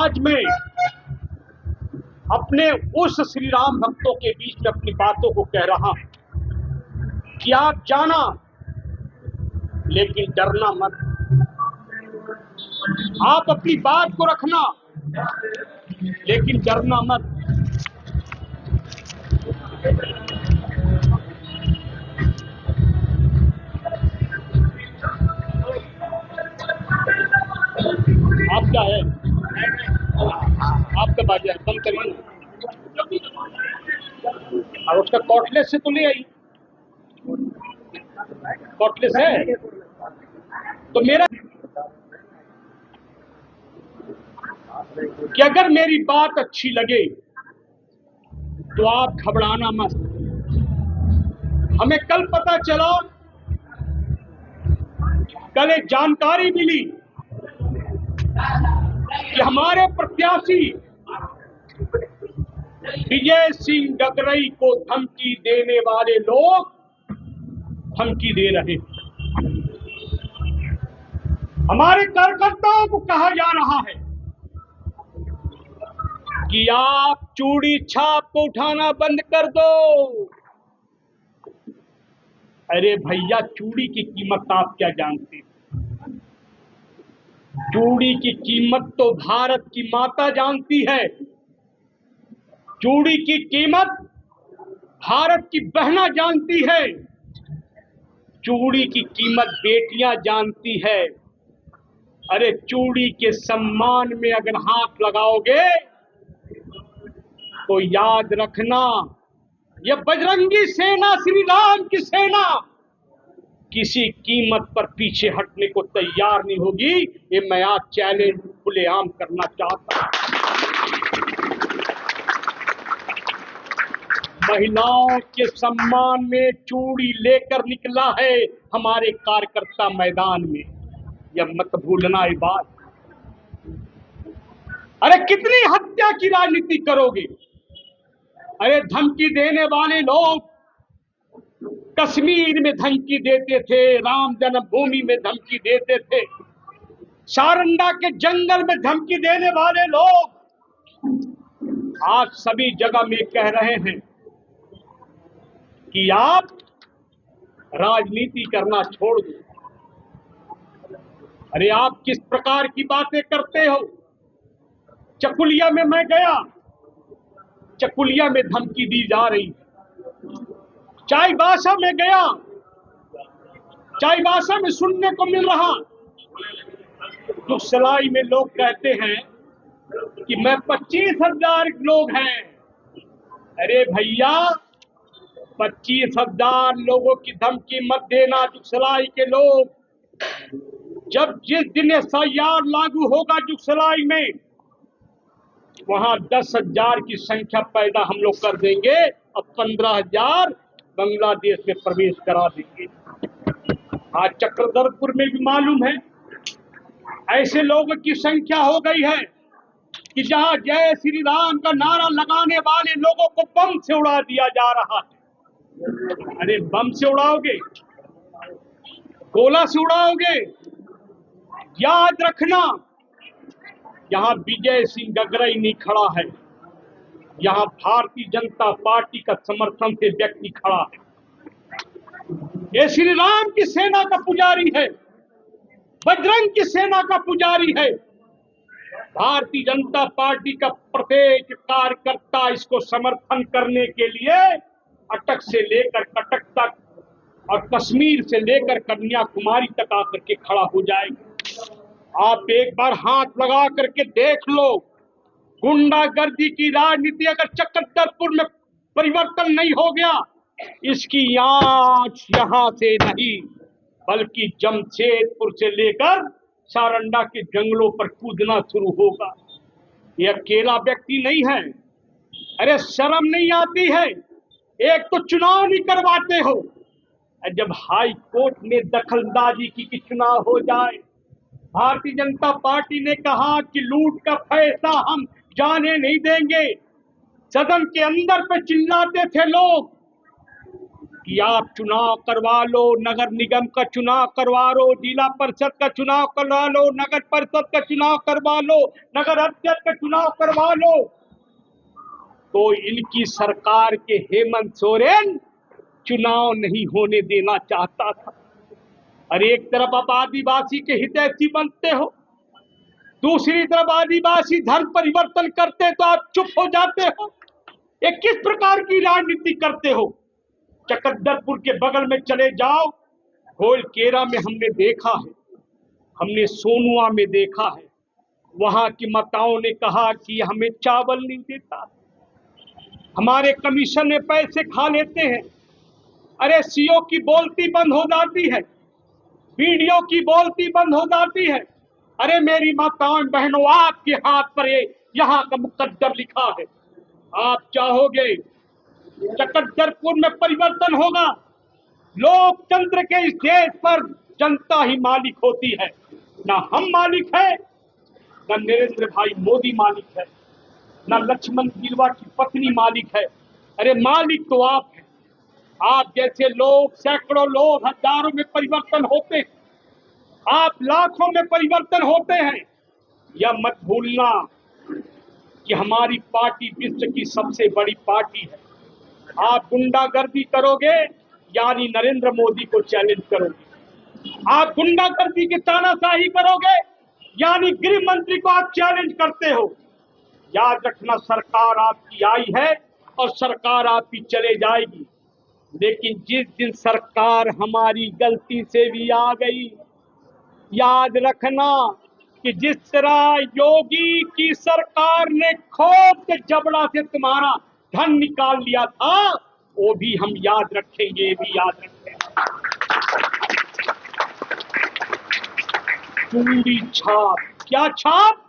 आज मैं अपने उस श्री राम भक्तों के बीच में अपनी बातों को कह रहा हूं कि आप जाना लेकिन डरना मत। आप अपनी बात को रखना लेकिन डरना मत। आप क्या है, आपका बाजा है, बंद करिए। और उसका कॉटलेस से तो ले आई, कॉटलेस है तो मेरा कि अगर मेरी बात अच्छी लगे तो आप घबराना मत। हमें कल पता चला, कल एक जानकारी मिली कि हमारे प्रत्याशी विजय सिंह गगरई को धमकी देने वाले लोग धमकी दे रहे हैं। हमारे कार्यकर्ताओं को कहा जा रहा है कि आप चूड़ी छाप को उठाना बंद कर दो। अरे भैया, चूड़ी की कीमत आप क्या जानते हैं? चूड़ी की कीमत तो भारत की माता जानती है। चूड़ी की कीमत भारत की बहना जानती है। चूड़ी की कीमत बेटियां जानती है। अरे चूड़ी के सम्मान में अगर हाथ लगाओगे तो याद रखना, यह बजरंगी सेना, श्री राम की सेना किसी कीमत पर पीछे हटने को तैयार नहीं होगी। ये मैं आज चैलेंज खुलेआम करना चाहता हूं। महिलाओं के सम्मान में चूड़ी लेकर निकला है हमारे कार्यकर्ता मैदान में, यह मत भूलना ये बात। अरे कितनी हत्या की राजनीति करोगे? अरे धमकी देने वाले लोग कश्मीर में धमकी देते थे, राम जन्मभूमि में धमकी देते थे, सारंडा के जंगल में धमकी देने वाले लोग आज सभी जगह में कह रहे हैं कि आप राजनीति करना छोड़ दो। अरे आप किस प्रकार की बातें करते हो? चकुलिया में मैं गया, चकुलिया में धमकी दी जा रही। चाईबासा में गया, चाईबासा में सुनने को मिल रहा तो सलाई में लोग कहते हैं कि मैं 25,000 लोग हैं। अरे भैया, 25,000 लोगों की धमकी मत देना। जुगसलाई के लोग, जब जिस दिन SIR लागू होगा जुगसलाई में, वहां 10,000 की संख्या पैदा हम लोग कर देंगे। अब 15,000 बांग्लादेश में प्रवेश करा देंगे। आज चक्रधरपुर में भी मालूम है, ऐसे लोगों की संख्या हो गई है कि जहां जय श्री राम का नारा लगाने वाले लोगों को बम से उड़ा दिया जा रहा है। अरे बम से उड़ाओगे, गोला से उड़ाओगे? याद रखना, यहां विजय सिंह गगरई नहीं खड़ा है, यहां भारतीय जनता पार्टी का समर्थन से व्यक्ति खड़ा है। ये श्री राम की सेना का पुजारी है, बजरंग की सेना का पुजारी है। भारतीय जनता पार्टी का प्रत्येक कार्यकर्ता इसको समर्थन करने के लिए अटक से लेकर कटक तक और कश्मीर से लेकर कन्याकुमारी तक आकर के खड़ा हो जाएगा। आप एक बार हाथ लगा करके देख लो, गुंडागर्दी की राजनीति अगर चक्रधरपुर में परिवर्तन नहीं हो गया, इसकी आंच यहां से नहीं बल्कि जमशेदपुर से लेकर सारंडा के जंगलों पर कूदना शुरू होगा। ये अकेला व्यक्ति नहीं है। अरे शर्म नहीं आती है? एक तो चुनाव नहीं करवाते हो, जब हाई कोर्ट ने दखलंदाजी की कि चुनाव हो जाए। भारतीय जनता पार्टी ने कहा कि लूट का पैसा हम जाने नहीं देंगे। सदन के अंदर पे चिल्लाते थे लोग कि आप चुनाव करवा लो, नगर निगम का चुनाव करवा लो, जिला परिषद का चुनाव करवा लो, नगर परिषद का चुनाव करवा लो, नगर अध्यक्ष का चुनाव करवा लो, तो इनकी सरकार के हेमंत सोरेन चुनाव नहीं होने देना चाहता था। अरे एक तरफ आप आदिवासी के हितैषी बनते हो, दूसरी तरफ आदिवासी धर्म परिवर्तन करते तो आप चुप हो जाते हो। ये किस प्रकार की राजनीति करते हो? चकद्दरपुर के बगल में चले जाओ, होलकेरा में हमने देखा है, हमने सोनुआ में देखा है, वहां की माताओं ने कहा कि हमें चावल नहीं देता, हमारे कमीशन में पैसे खा लेते हैं। अरे सीओ की बोलती बंद हो जाती है, वीडियो की बोलती बंद हो जाती है। अरे मेरी माताओं बहनों, आपके हाथ पर ये यहाँ का मुकद्दर लिखा है। आप चाहोगे चकद्दरपुर में परिवर्तन होगा। लोकतंत्र के इस देश पर जनता ही मालिक होती है, ना हम मालिक है, ना नरेंद्र भाई मोदी मालिक है, ना लक्ष्मण गिलवा की पत्नी मालिक है। अरे मालिक तो आप हैं। आप जैसे लोग, सैकड़ों लोग, हजारों में परिवर्तन होते हैं, आप लाखों में परिवर्तन होते हैं। यह मत भूलना कि हमारी पार्टी विश्व की सबसे बड़ी पार्टी है। आप गुंडागर्दी करोगे यानी नरेंद्र मोदी को चैलेंज करोगे, आप गुंडागर्दी की तानाशाही करोगे यानी गृह मंत्री को आप चैलेंज करते हो। याद रखना, सरकार आपकी आई है और सरकार आपकी चले जाएगी, लेकिन जिस दिन सरकार हमारी गलती से भी आ गई, याद रखना कि जिस तरह योगी की सरकार ने खोद के जबड़ा से तुम्हारा धन निकाल लिया था, वो भी हम याद रखेंगे, ये भी याद रखेंगे। चूड़ी छाप, क्या छाप?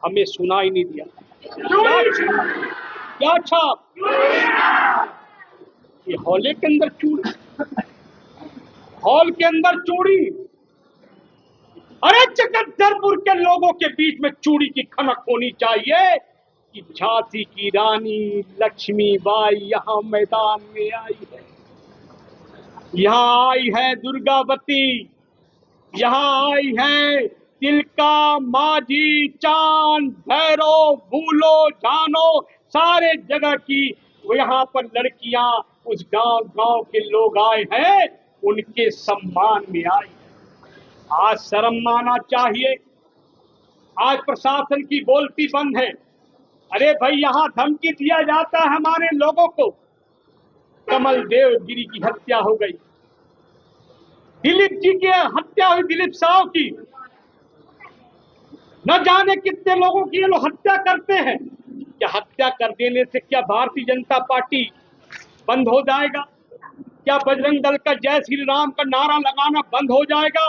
हमें सुनाई नहीं दिया। क्या छाप? ये हॉल के अंदर चूड़ी, हॉल के अंदर चूड़ी। अरे चकद्दरपुर के लोगों के बीच में चूड़ी की खनक होनी चाहिए कि झांसी की रानी लक्ष्मीबाई यहाँ मैदान में आई है, यहाँ आई है दुर्गावती, यहाँ आई है तिलका, माझी, चांद, भैरव, भूलो, जानो, सारे जगह की यहाँ पर लड़कियां, उस गांव के लोग आए हैं, उनके सम्मान में आई है। आज शर्म माना चाहिए। आज प्रशासन की बोलती बंद है। अरे भाई, यहाँ धमकी दिया जाता है हमारे लोगों को। कमल देव गिरी की हत्या हो गई, दिलीप जी की हत्या हुई, दिलीप साहब की, न जाने कितने लोगों की ये लोग हत्या करते हैं। क्या हत्या कर देने से क्या भारतीय जनता पार्टी बंद हो जाएगा? क्या बजरंग दल का जय श्री राम का नारा लगाना बंद हो जाएगा?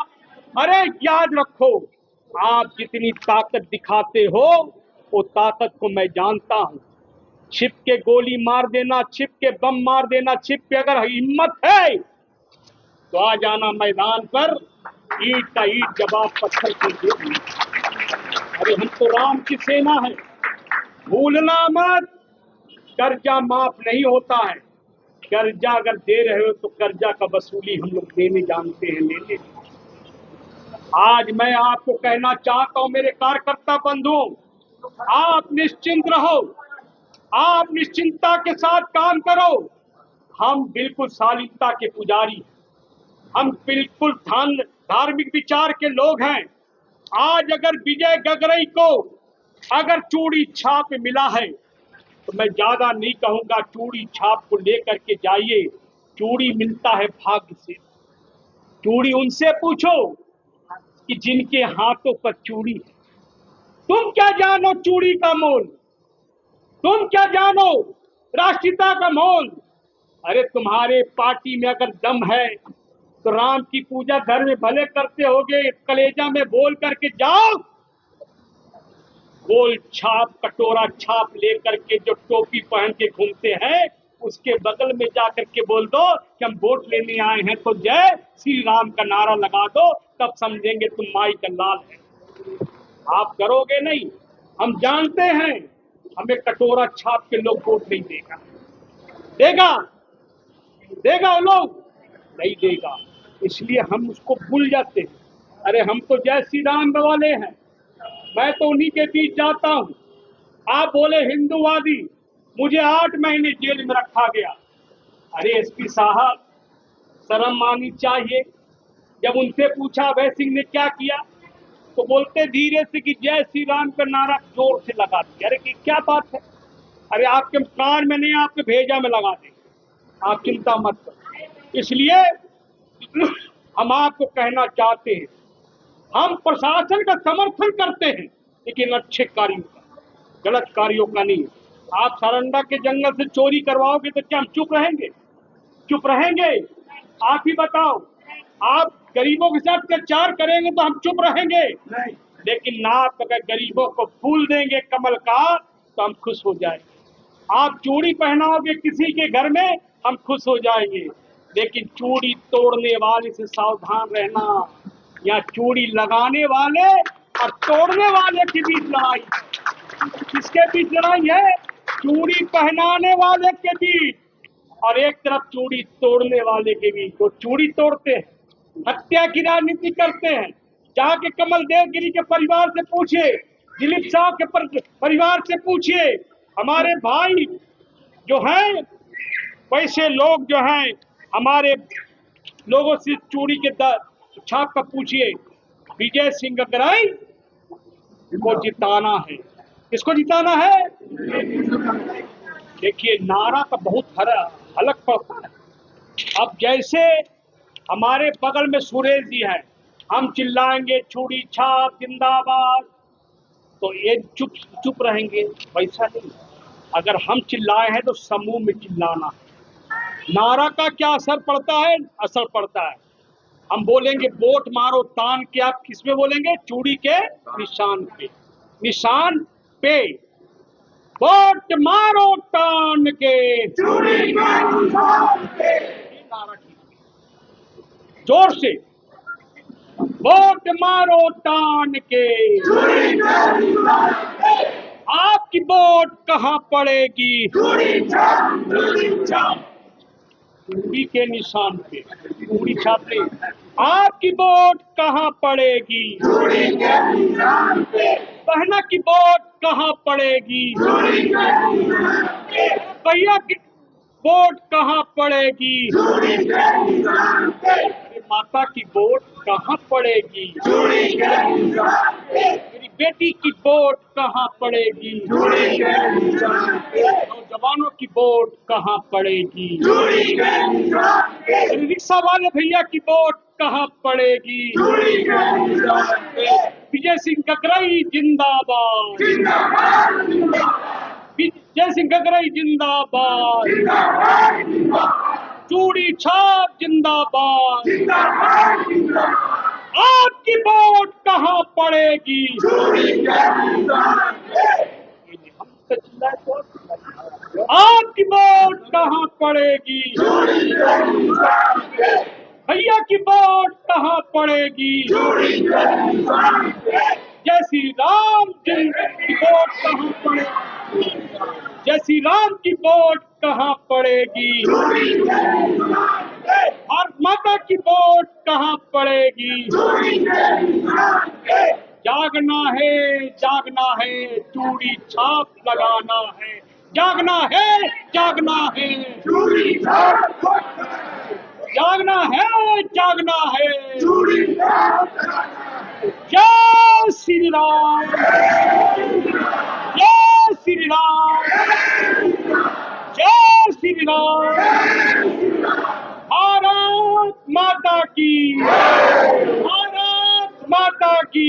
अरे याद रखो, आप जितनी ताकत दिखाते हो वो ताकत को मैं जानता हूं। छिप के गोली मार देना, छिप के बम मार देना, छिप के अगर हिम्मत है तो आ जाना मैदान पर, ईंट का ईंट जवाब पत्थर से दे। अरे हम तो राम की सेना है, भूलना मत। कर्जा माफ नहीं होता है। कर्जा अगर दे रहे हो तो कर्जा का वसूली हम लोग देने जानते हैं, लेने। आज मैं आपको कहना चाहता हूं, मेरे कार्यकर्ता बंधुओं, आप निश्चिंत रहो, आप निश्चिंतता के साथ काम करो। हम बिल्कुल शालीनता के पुजारी, हम बिल्कुल धार्मिक विचार के लोग हैं। आज अगर विजय गगरई को अगर चूड़ी छाप मिला है तो मैं ज्यादा नहीं कहूंगा, चूड़ी छाप को लेकर के जाइए। चूड़ी मिलता है भाग्य से। चूड़ी उनसे पूछो कि जिनके हाथों पर चूड़ी है। तुम क्या जानो चूड़ी का मोल? तुम क्या जानो राष्ट्रीयता का मोल? अरे तुम्हारे पार्टी में अगर दम है तो राम की पूजा घर में भले करते होगे, कलेजा में बोल करके जाओ। गोल छाप, कटोरा छाप लेकर के जो टोपी पहन के घूमते हैं, उसके बगल में जाकर के बोल दो कि हम वोट लेने आए हैं, तो जय श्री राम का नारा लगा दो, तब समझेंगे तुम माई का लाल है। आप करोगे नहीं, हम जानते हैं। हमें कटोरा छाप के लोग वोट नहीं देगा। देगा वो लोग? नहीं देगा। इसलिए हम उसको भूल जाते हैं। अरे हम तो जय श्री राम वाले हैं, मैं तो उन्हीं के बीच जाता हूँ। आप बोले हिंदूवादी, मुझे 8 महीने जेल में रखा गया। अरे एसपी साहब, शर्म आनी चाहिए। जब उनसे पूछा अभय सिंह ने क्या किया, तो बोलते धीरे से कि जय श्री राम का नारा जोर से लगा दिया। अरे क्या बात है? अरे आपके कान में नहीं, आपके भेजा में लगा देंगे, आप चिंता मत करो। इसलिए हम आपको कहना चाहते हैं, हम प्रशासन का समर्थन करते हैं, लेकिन अच्छे कार्यों का, गलत कार्यों का नहीं। आप सारंडा के जंगल से चोरी करवाओगे तो क्या हम चुप रहेंगे? चुप रहेंगे? आप ही बताओ। आप गरीबों के साथ अत्याचार करेंगे तो हम चुप रहेंगे? नहीं। लेकिन आप अगर गरीबों को फूल देंगे कमल का, तो हम खुश हो जाएंगे। आप चूड़ी पहनाओगे किसी के घर में, हम खुश हो जाएंगे। लेकिन चूड़ी तोड़ने वाले से सावधान रहना। या चूड़ी लगाने वाले और तोड़ने वाले के बीच लड़ाई। किसके बीच लड़ाई है? चूड़ी पहनाने वाले के बीच और एक तरफ चूड़ी तोड़ने वाले के बीच। वो चूड़ी तोड़ते हैं, हत्या की राजनीति करते हैं। जाके कमल देवगिरी के परिवार से पूछिए, दिलीप शाह के परिवार से पूछिए, हमारे भाई जो हैं, वैसे लोग जो हैं, हमारे लोगों से चूड़ी के छाप का पूछिए। विजय सिंह गगराई को जिताना है। किसको जिताना है? देखिए, नारा का बहुत अलग पड़ता है। अब जैसे हमारे बगल में सुरेश जी हैं, हम चिल्लाएंगे चूड़ी छाप जिंदाबाद, तो ये चुप चुप रहेंगे। वैसा नहीं, अगर हम चिल्लाए हैं तो समूह में चिल्लाना है। नारा का क्या असर पड़ता है? असर पड़ता है। हम बोलेंगे वोट मारो तान के, आप किस में बोलेंगे? चूड़ी के निशान पे। निशान पे वोट मारो तान के, चूड़ी के निशान पे। नारा जोर से, वोट मारो तान के, चूड़ी के निशान पे। आपकी वोट कहाँ पड़ेगी? चूड़ी के निशान पे। चूड़ी छापे, आपकी वोट कहाँ पड़ेगी? चूड़ी के निशान पे। बहना की वोट कहाँ पड़ेगी? चूड़ी के निशान पे। भैया की वोट कहाँ पड़ेगी? चूड़ी के निशान पे। माता की वोट कहाँ पड़ेगी? चूड़ी के निशान पे। मेरी बेटी की वोट कहाँ पड़ेगी? चूड़ी के निशान पे। नौजवानों की वोट कहाँ पड़ेगी? चूड़ी के निशान पे। रिक्शा वाले भैया की वोट कहाँ पड़ेगी? चूड़ी के निशान पे। विजय सिंह गगराई जिंदाबाद, जिंदाबाद, जिंदाबाद। विजय सिंह गगराई जिंदाबाद, जिंदाबाद, जिंदाबाद। चूड़ी छाप जिंदाबाद, जिंदाबाद, जिंदाबाद। आपकी वोट कहाँ पड़ेगी? चूड़ी के निशान पे। आपकी वोट कहाँ पड़ेगी? चूड़ी के निशान पे। भैया की वोट कहाँ पड़ेगी? चूड़ी के निशान पे। जय श्री राम की वोट कहाँ पड़ेगी? जय श्री राम की वोट कहाँ पड़ेगी? चूड़ी के निशान पे। भारत माता की वोट कहाँ पड़ेगी? चूड़ी के निशान पे। जागना है, जागना है, चूड़ी छाप लगाना है। जागना है, जागना है, चूड़ी छाप, जागना है, जागना है, चूड़ी छाप। जय श्री राम, जय श्री राम, जय श्री राम। भारत माता की, भारत माता की।